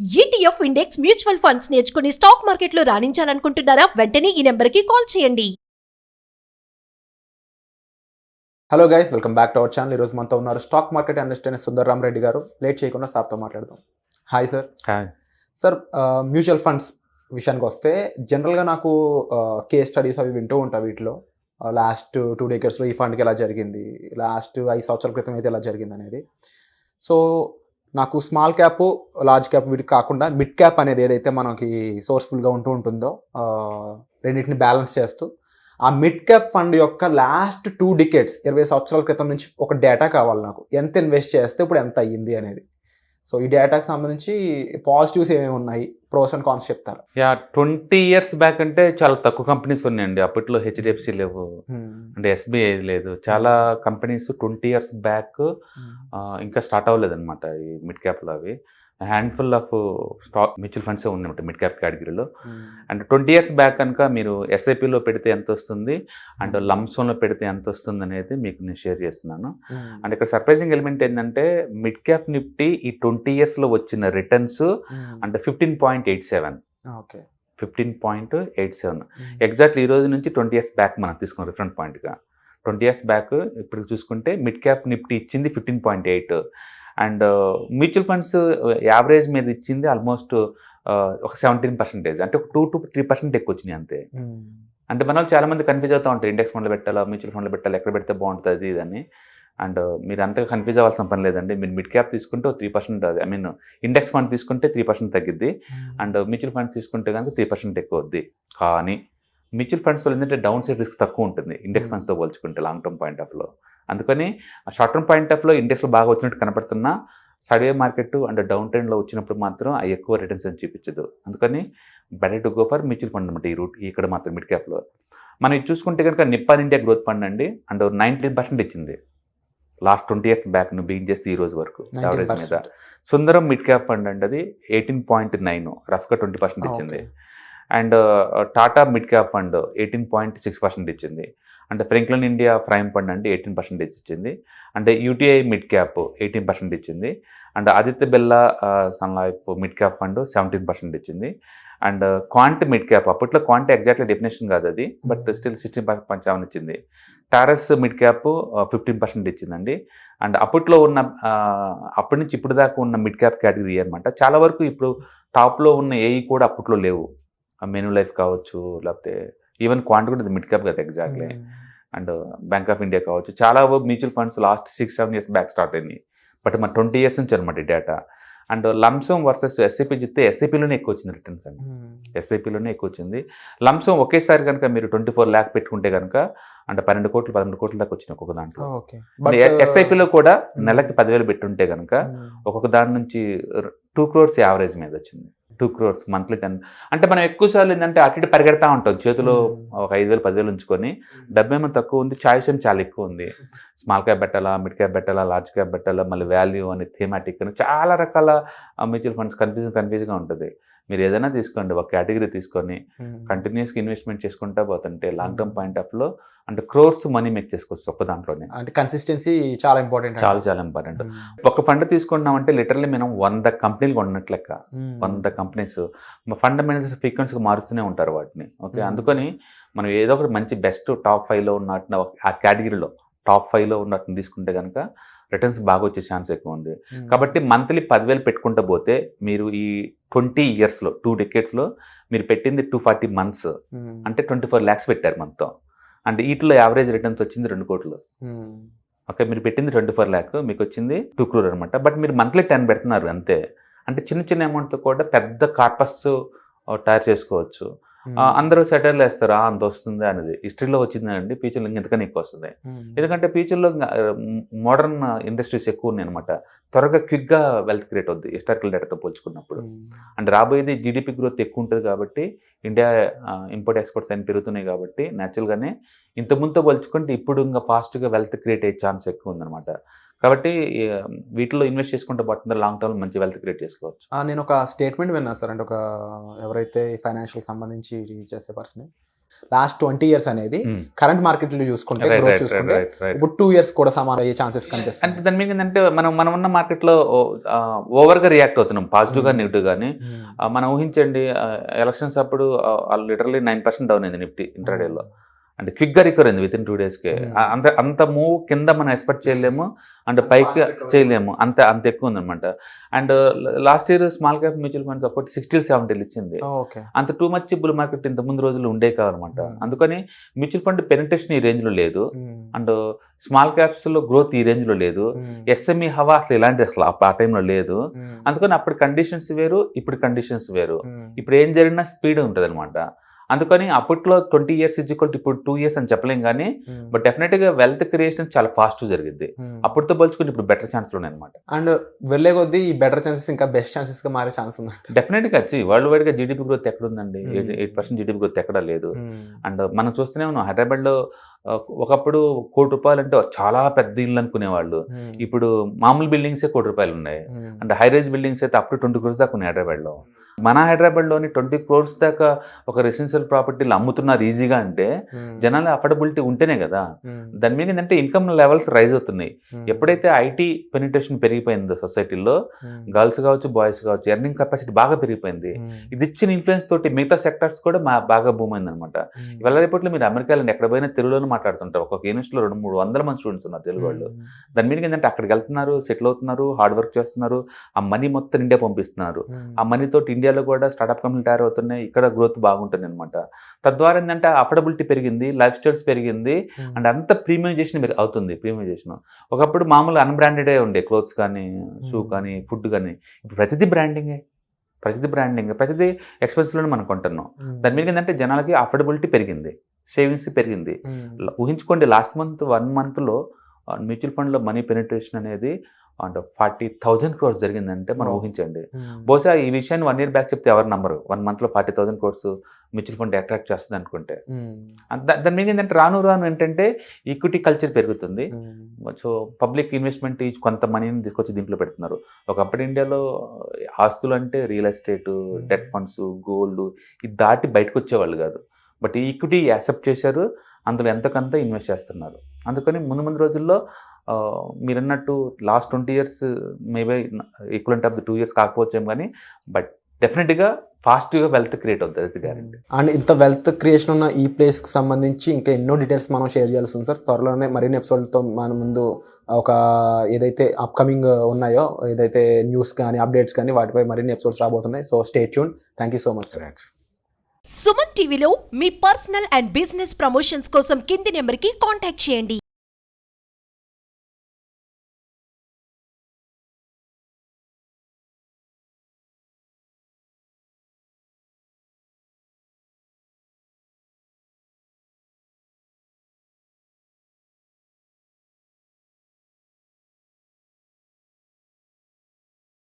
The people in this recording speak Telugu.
ఈటీఎఫ్ ఇండెక్స్ మ్యూచువల్ ఫండ్స్ నేర్చుకుని స్టాక్ మార్కెట్లో రాణించాలనుకుంటున్నారా? వెంటనే ఈ నెంబర్కి కాల్ చేయండి. Hello guys, welcome back to our channel. ఈరోజు మనతో ఉన్నారు స్టాక్ మార్కెట్ అనలిస్ట్ అయిన సుందర్ రామరెడ్డి గారు. లేట్ చేయకుండా సార్తో మాట్లాడదాం. Hi sir. Hi sir, mutual funds విషయానికి వస్తే జనరల్గా నాకు కేస్ స్టడీస్ అవి వింటూ ఉంటాయి. వీటిలో లాస్ట్ 2 డేకేడ్స్లో ఈ ఫండ్కి ఎలా జరిగింది, లాస్ట్ 5 సంవత్సరాల క్రితం అయితే ఎలా జరిగింది అనేది. సో నాకు స్మాల్ క్యాప్, లార్జ్ క్యాప్ వీటికి కాకుండా మిడ్ క్యాప్ అనేది ఏదైతే మనకి సోర్స్ఫుల్గా ఉంటుందో రెండింటిని బ్యాలెన్స్ చేస్తూ ఆ మిడ్ క్యాప్ ఫండ్ యొక్క లాస్ట్ 2 డికేడ్స్ 20 సంవత్సరాల క్రితం నుంచి ఒక డేటా కావాలి నాకు. ఎంత ఇన్వెస్ట్ చేస్తే ఇప్పుడు ఎంత అయ్యింది అనేది. సో ఈ డేటాకి సంబంధించి పాజిటివ్స్ ఏమేమి ఉన్నాయి, ప్రోస్ అండ్ కాన్స్ చెప్తారు. 20 years బ్యాక్ అంటే చాలా తక్కువ కంపెనీస్ ఉన్నాయండి. అప్పట్లో హెచ్డిఎఫ్సి లేవు, అంటే ఎస్బీఐ లేదు. చాలా కంపెనీస్ 20 years బ్యాక్ ఇంకా స్టార్ట్ అవ్వలేదు అనమాట ఈ మిడ్ క్యాప్లో. అవి హ్యాండ్ఫుల్ ఆఫ్ స్టాక్ మ్యూచువల్ ఫండ్సే ఉన్నాయంట మిడ్ క్యాప్ కేటగిరీలో. అండ్ 20 years బ్యాక్ కనుక మీరు ఎస్ఐపిలో పెడితే ఎంత వస్తుంది అండ్ లంప్సోన్లో పెడితే ఎంత వస్తుంది అనేది మీకు నేను షేర్ చేస్తున్నాను. అండ్ ఇక్కడ సర్ప్రైజింగ్ ఎలిమెంట్ ఏంటంటే మిడ్ క్యాప్ నిఫ్టీ ఈ 20 yearsలో వచ్చిన రిటర్న్స్ అంటే 15.87. Okay, 15.87 exactly. ఈ రోజు నుంచి 20 years బ్యాక్ మనం తీసుకున్నాం రిఫరెన్స్ పాయింట్గా. 20 years బ్యాక్ ఇప్పుడు చూసుకుంటే మిడ్ క్యాప్ నిఫ్టీ ఇచ్చింది 15.8 అండ్ మ్యూచువల్ ఫండ్స్ యావరేజ్ మీద ఇచ్చింది ఆల్మోస్ట్ ఒక 17%, అంటే ఒక 2 to 3% ఎక్కువ వచ్చినాయి అంతే. అంటే మన చాలా మంది కన్ఫ్యూజ్ అవుతూ ఉంటారు, ఇండెక్స్ ఫండ్లో పెట్టాలా, మ్యూచువల్ ఫండ్లో పెట్టాలా, ఎక్కడ పెడితే బాగుంటుంది అది ఇదని. అండ్ మీరు అంతగా కన్ఫ్యూజ్ అవ్వాల్సిన పని లేదండి. మీరు మిడ్ క్యాప్ తీసుకుంటే 3%, ఐ మీన్ ఇండెక్స్ ఫండ్ తీసుకుంటే 3% తగ్గిద్ది అండ్ మ్యూచువల్ ఫండ్ తీసుకుంటే కనుక 3% ఎక్కువ వద్ది. కానీ మ్యూచువల్ ఫండ్స్లో ఏంటంటే డౌన్ సైడ్ రిస్క్ తక్కువ ఉంటుంది ఇండెక్స్ ఫండ్స్తో పోల్చుకుంటే లాంగ్ టర్మ్ పాయింట్ ఆఫ్లో. అందుకని షార్ట్ టర్మ్ పాయింట్ ఆఫ్లో ఇండెక్స్లో బాగా వచ్చినట్టు కనపడుతున్నా సైడ్వే మార్కెట్ అండ్ డౌన్ ట్రెండ్లో వచ్చినప్పుడు మాత్రం అవి ఎక్కువ రిటర్న్స్ అని చూపించదు. అందుకని better to go for mutual fund అనమాట ఈ రూట్ ఇక్కడ మాత్రం మిడ్ క్యాప్లో. మనం ఇది చూసుకుంటే కనుక నిప్పాన్ ఇండియా గ్రోత్ ఫండ్ అండి అండ్ 19% ఇచ్చింది లాస్ట్ 20 years బ్యాక్ నువ్వు బిగిన్ చేస్తే ఈ రోజు వరకు యావరేజ్ మీద. సుందరం మిడ్ క్యాప్ ఫండ్ అండి అది 18.9, రఫ్గా 20% ఇచ్చింది. And Tata mid cap fund 18.6% ఇచ్చింది. అంటే ఫ్రాంక్లిన్ ఇండియా ప్రైమ్ ఫండ్ అంటే 18% ఇచ్చింది. అంటే యూటీఐ మిడ్ క్యాప్ 18% ఇచ్చింది. And Aditya Birla Sun Life mid cap fund 17% ఇచ్చింది. అండ్ క్వాంట్ మిడ్ క్యాప్, అప్పట్లో క్వాంట్ ఎగ్జాక్ట్లీ డెఫినేషన్ కాదు అది, బట్ స్టిల్ 16.7 ఇచ్చింది. టారస్ మిడ్ క్యాప్ 15% ఇచ్చిందండి. అండ్ అప్పట్లో ఉన్న అప్పటి నుంచి ఇప్పుడు దాకా ఉన్న మిడ్ క్యాప్ కేటగిరీ అనమాట. చాలా వరకు ఇప్పుడు టాప్లో ఉన్న ఏఈ కూడా అప్పట్లో లేవు. మెనూ లైఫ్ కావచ్చు, లేకపోతే ఈవెన్ క్వాంట్ కూడా మిడ్ క్యాప్ కదా exactly. And bank of India కావచ్చు, చాలా mutual funds last 6-7 years back start అయింది. బట్ మన 20 years నుంచి అనమాట ఈ data. And lump sum versus SIP చూస్తే ఎస్ఐపిలోనే ఎక్కువ వచ్చింది రిటర్న్స్ అండి. ఎస్ఐపిలోనే ఎక్కువ వచ్చింది. లంసమ్ ఒకేసారి కనుక మీరు 24 lakh పెట్టుకుంటే కనుక అంటే 12 కోట్లు 13 కోట్ల దాకా వచ్చినాయి ఒక్కొక్క దాంట్లో. ఎస్ఐపిలో కూడా నెలకి 10,000 పెట్టుంటే కనుక ఒక్కొక్క దాని నుంచి 2 crores యావరేజ్ మీద వచ్చింది. 2 crores మంత్లీ 10. అంటే మనం ఎక్కువసార్లు ఏంటంటే అటు ఇటు పరిగెడతా ఉంటాం, చేతిలో ఒక 5,000 10,000 ఉంచుకొని. డబ్బు ఏమో తక్కువ ఉంది, చాయిస్ ఏమో చాలా ఎక్కువ ఉంది. స్మాల్ క్యాప్ పెట్టాలా, మిడ్ క్యాప్ పెట్టాలా, లార్జ్ క్యాప్ పెట్టాలా, మళ్ళీ వాల్యూ అని థీమాటిక్ అని చాలా రకాల మ్యూచువల్ ఫండ్స్ కన్ఫ్యూజ్గా ఉంటుంది. మీరు ఏదైనా తీసుకోండి, ఒక కేటగిరీ తీసుకొని కంటిన్యూస్గా ఇన్వెస్ట్మెంట్ చేసుకుంటా పోతుంటే లాంగ్ టర్మ్ పాయింట్ ఆఫ్లో అంటే క్రోర్స్ మనీ మేక్ చేసుకోవచ్చు ఒక్క దాంట్లోనే. అంటే కన్సిస్టెన్సీ చాలా ఇంపార్టెంట్, చాలా ఇంపార్టెంట్. ఒక ఫండ్ తీసుకున్నామంటే లిటరల్లీ మనం 100 కంపెనీలు కొన్నట్లు లెక్క. 100 కంపెనీస్ ఫండ్ మేనేజర్స్ ఫ్రీక్వెన్సీగా మారుస్తూనే ఉంటారు వాటిని. ఓకే, అందుకని మనం ఏదో ఒకటి మంచి బెస్ట్ టాప్ 5లో ఉన్నట్టు ఆ కేటగిరీలో టాప్ 5లో ఉన్నట్టు తీసుకుంటే కనుక రిటర్న్స్ బాగా వచ్చే ఛాన్స్ ఎక్కువ ఉంది. కాబట్టి మంత్లీ 10,000 పెట్టుకుంటూ పోతే మీరు ఈ 20 yearsలో 2 decadesలో మీరు పెట్టింది 240 months అంటే 24 lakhs పెట్టారు మొత్తం. అంటే వీటిలో యావరేజ్ రిటర్న్స్ వచ్చింది 2 కోట్లు. ఓకే, మీరు పెట్టింది 24 lakh, మీకు వచ్చింది 2 crore అనమాట. బట్ మీరు మంత్లీ 10 పెడుతున్నారు అంతే. అంటే చిన్న చిన్న అమౌంట్ కూడా పెద్ద కార్పస్ తయారు చేసుకోవచ్చు. అందరూ సెటర్లు వేస్తారు అంత వస్తుంది అనేది. హిస్టరీలో వచ్చిందండి, ఫ్యూచర్లో ఇంకెంతకన్నా ఎక్కువ వస్తుంది. ఎందుకంటే ఫ్యూచర్లో మోడర్న్ ఇండస్ట్రీస్ ఎక్కువ ఉన్నాయి అనమాట. త్వరగా క్విక్గా వెల్త్ క్రియేట్ అవుద్ది హిస్టారికల్ డేటాతో పోల్చుకున్నప్పుడు. అంటే రాబోయేది జీడిపి గ్రోత్ ఎక్కువ ఉంటుంది కాబట్టి ఇండియా ఇంపోర్ట్ ఎక్స్పోర్ట్స్ అన్ని పెరుగుతున్నాయి కాబట్టి న్యాచురల్గానే ఇంతకుముందుతో పోల్చుకుంటే ఇప్పుడు ఇంకా ఫాస్ట్గా వెల్త్ క్రియేట్ అయ్యే ఛాన్స్ ఎక్కువ ఉందన్నమాట. కాబట్టి వీటిలో ఇన్వెస్ట్ చేసుకుంటే పడుతుంది లాంగ్ టర్మ్ మంచి వెల్త్ క్రియేట్ చేసుకోవచ్చు. నేను ఒక స్టేట్మెంట్ విన్నా సార్, అంటే ఒక ఎవరైతే ఫైనాన్షియల్ సంబంధించి చేసే పర్సన్ లాస్ట్ 20 years అనేది కరెంట్ మార్కెట్ లో చూసుకుంటే Right, గ్రోత్ right, చూసుకుంటే right, right. ఇప్పుడు 2 years కూడా సమానం అయ్యే ఛాన్సెస్ అంటే కనిపిస్తుంది. దాని మీద ఏంటంటే మనం ఉన్న మార్కెట్లో ఓవర్గా రియాక్ట్ అవుతున్నాం, పాజిటివ్ గా నెగిటివ్ గానీ. మనం ఊహించండి, ఎలక్షన్స్ అప్పుడు లిటరలీ 9% డౌన్ అయింది నిఫ్టీ ఇంట్రాడేలో. అంటే క్విక్గా రికవర్ అయింది విత్ ఇన్ 2 daysకే. అంత మూవ్ కింద మనం ఎక్స్పెక్ట్ చేయలేము, అండ్ పైకి చేయలేము, అంత ఎక్కువ ఉందన్నమాట. And last year small cap mutual funds ఒకటి 60-70 ఇచ్చింది. ఓకే, అంత టూ మచ్ బుల్ మార్కెట్ ఇంత ముందు రోజులు ఉండే కావన్నమాట. అందుకని మ్యూచువల్ ఫండ్ పెనిట్రేషన్ ఈ రేంజ్ లో లేదు, అండ్ స్మాల్ క్యాప్స్ లో గ్రోత్ ఈ రేంజ్ లో లేదు, ఎస్ఎంఈ హవా అసలు ఇలాంటి అసలు ఆ టైంలో లేదు. అందుకని అప్పుడు కండిషన్స్ వేరు, ఇప్పుడు కండిషన్స్ వేరు. ఇప్పుడు ఏం జరిగినా స్పీడ్ ఉంటుంది అనమాట. అందుకని అప్పట్లో 20 years ఇప్పుడు 2 years అని చెప్పలేం కానీ, బట్ డెఫినెట్గా వెల్త్ క్రియేషన్ చాలా ఫాస్ట్ జరిగింది. అప్పటితో పోల్చుకుంటే ఇప్పుడు బెటర్ ఛాన్స్లు ఉన్నాయి అనమాట. అండ్ వెళ్ళే కొద్దీ ఈ బెటర్ ఛాన్సెస్ ఇంకా బెస్ట్ ఛాన్సెస్ గా మారే ఛాన్స్ ఉంది. డెఫినెట్గా వచ్చి వరల్డ్ వైడ్ గా జీడిపి గ్రోత్ ఎక్కడ ఉందండి? 8% జీడిపి గ్రోత్ ఎక్కడా లేదు. అండ్ మనం చూస్తూనే ఉన్నాం, హైదరాబాద్లో ఒకప్పుడు ₹1,00,00,000 అంటే చాలా పెద్ద ఇల్లు అనుకునేవాళ్ళు. ఇప్పుడు మామూలు బిల్డింగ్సే ₹1,00,00,000 ఉన్నాయి. అండ్ హై రైజ్ బిల్డింగ్స్ అయితే అప్పుడు 20 crores దాకా ఉన్నాయి హైదరాబాద్లో. మన హైదరాబాద్లోని 20 crores దాకా ఒక రెసిడెన్షియల్ ప్రాపర్టీలు అమ్ముతున్నారు ఈజీగా అంటే జనాలు అఫోర్డబిలిటీ ఉంటేనే కదా. దాని మీద ఏంటంటే ఇన్కమ్ లెవెల్స్ రైజ్ అవుతున్నాయి. ఎప్పుడైతే ఐటీ పెనిట్రేషన్ పెరిగిపోయిందో సొసైటీలో, గర్ల్స్ కావచ్చు బాయ్స్ కావచ్చు, ఎర్నింగ్ కెపాసిటీ బాగా పెరిగిపోయింది. ఇది ఇచ్చిన ఇన్ఫ్లుయెన్స్ తోటి మిగతా సెక్టర్స్ కూడా బాగా బూమ్ అయింది అనమాట. ఇవాళ రేపట్లో మీరు అమెరికాలో ఎక్కడ పోయినా తెలుగులోనే మాట్లాడుతుంటారు. ఒక్కొక్క యూనివర్సిటీలో 200-300 మంది స్టూడెంట్స్ ఉన్నారు తెలుగు వాళ్ళు. దాని మీద ఏంటంటే అక్కడికి వెళ్తున్నారు, సెటిల్ అవుతున్నారు, హార్డ్ వర్క్ చేస్తున్నారు, ఆ మనీ మొత్తం ఇండియా పంపిస్తున్నారు. ఆ మనీ తోటి ఇండియాలో కూడా స్టార్ట్అప్ కంపెనీలు తయారవుతున్నాయి, ఇక్కడ గ్రోత్ బాగుంటుంది అనమాట. తద్వారా ఏంటంటే అఫోర్డబిలిటీ పెరిగింది, లైఫ్ స్టైల్స్ పెరిగింది, అండ్ అంత ప్రీమియమైజేషన్ అవుతుంది. ప్రీమియమైజేషన్ ఒకప్పుడు మామూలు అన్బ్రాండెడే ఉండే, క్లోత్స్ కానీ, షూ కానీ, ఫుడ్ కానీ. ఇప్పుడు ప్రతిదీ బ్రాండింగ్, ప్రతిదీ ఎక్స్పెన్సివ్లోనే మనం కొంటున్నాం. దాని మీద ఏంటంటే జనాలకి అఫోర్డబిలిటీ పెరిగింది, సేవింగ్స్ పెరిగింది. ఊహించుకోండి, లాస్ట్ మంత్ 1 monthలో మ్యూచువల్ ఫండ్లో మనీ పెనిట్రేషన్ అనేది అంటే 40,000 crores జరిగిందంటే మనం ఊహించండి. బహుశా ఈ విషయాన్ని 1 year బ్యాక్ చెప్తే ఎవరు నమ్మరు. 1 monthలో 40,000 crores మ్యూచువల్ ఫండ్ అట్రాక్ట్ చేస్తుంది అనుకుంటే. దాని మీద ఏంటంటే రాను ఏంటంటే ఈక్విటీ కల్చర్ పెరుగుతుంది. సో పబ్లిక్ ఇన్వెస్ట్మెంట్ కొంత మనీని తీసుకొచ్చి దీంట్లో పెడుతున్నారు. ఒకప్పుడు ఇండియాలో ఆస్తులు అంటే real estate, debt funds, gold ఇది దాటి బయటకు వచ్చేవాళ్ళు కాదు. బట్ ఈ ఈక్విటీ యాక్సెప్ట్ చేశారు, అందులో ఎంతకంత ఇన్వెస్ట్ చేస్తున్నారు. అందుకని ముందు రోజుల్లో మీరు అన్నట్టు last 20 years maybe equivalent of the 2 years కాకపోవచ్చేమో కానీ, బట్ డెఫినెట్గా ఫాస్ట్గా వెల్త్ క్రియేట్ అవుతుంది, అది గ్యారెంటీ. అండ్ ఇంత వెల్త్ క్రియేషన్ ఉన్న ఈ ప్లేస్కి సంబంధించి ఇంకా ఎన్నో డీటెయిల్స్ మనం షేర్ చేయాల్సి ఉంది సార్. త్వరలోనే మరిన్ని ఎపిసోడ్తో మన ముందు ఒక ఏదైతే అప్కమింగ్ ఉన్నాయో, ఏదైతే న్యూస్ కానీ అప్డేట్స్ కానీ వాటిపై మరిన్ని ఎపిసోడ్స్ రాబోతున్నాయి. So stay tune. Thank you so much sir. Suman టీవీలో మీ పర్సనల్ అండ్ బిజినెస్ ప్రమోషన్స్ కోసం కింది నెంబర్కి కాంటాక్ట్ చేయండి.